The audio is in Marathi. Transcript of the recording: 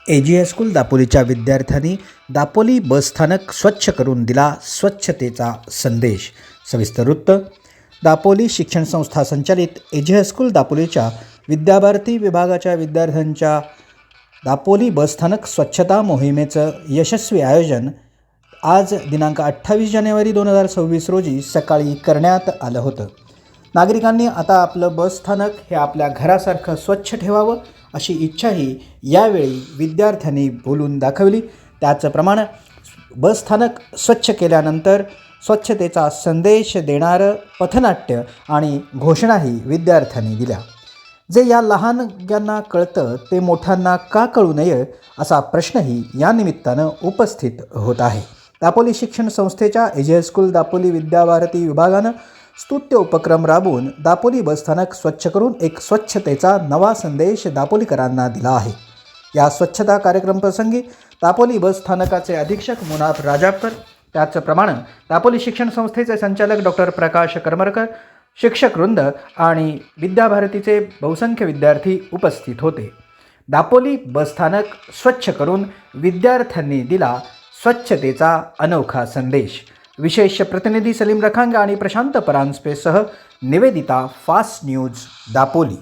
AG हायस्कूल दापोलीच्या विद्यार्थ्यांनी दापोली बसस्थानक स्वच्छ करून दिला स्वच्छतेचा संदेश। सविस्तर वृत्त। दापोली शिक्षण संस्था संचालित AG हायस्कूल दापोलीच्या विद्याभारती विभागाच्या विद्यार्थ्यांच्या दापोली बसस्थानक स्वच्छता मोहिमेचं यशस्वी आयोजन आज दिनांक 28 जानेवारी 2026 रोजी सकाळी करण्यात आलं होतं। नागरिकांनी आता आपलं बसस्थानक हे आपल्या घरासारखं स्वच्छ ठेवावं अशी इच्छाही यावेळी विद्यार्थ्यांनी बोलून दाखवली। त्याचप्रमाणे बसस्थानक स्वच्छ केल्यानंतर स्वच्छतेचा संदेश देणारं पथनाट्य आणि घोषणाही विद्यार्थ्यांनी दिल्या। जे या लहानग्यांना कळतं ते मोठ्यांना का कळू नये असा प्रश्नही या निमित्तानं उपस्थित होत आहे। दापोली शिक्षण संस्थेच्या AG हायस्कूल दापोली विद्याभारती विभागानं स्तुत्य उपक्रम राबवून दापोली बसस्थानक स्वच्छ करून एक स्वच्छतेचा नवा संदेश दापोलीकरांना दिला आहे। या स्वच्छता कार्यक्रम प्रसंगी दापोली बसस्थानकाचे अधीक्षक मुनाफ राजापकर, त्याचप्रमाणे दापोली शिक्षण संस्थेचे संचालक डॉक्टर प्रकाश करमरकर, शिक्षक वृंद आणि विद्याभारतीचे बहुसंख्य विद्यार्थी उपस्थित होते। दापोली बसस्थानक स्वच्छ करून विद्यार्थ्यांनी दिला स्वच्छतेचा अनोखा संदेश। विशेष प्रतिनिधी सलीम रखांगे आणि प्रशांत परांजपेसह निवेदिता, फास्ट न्यूज दापोली।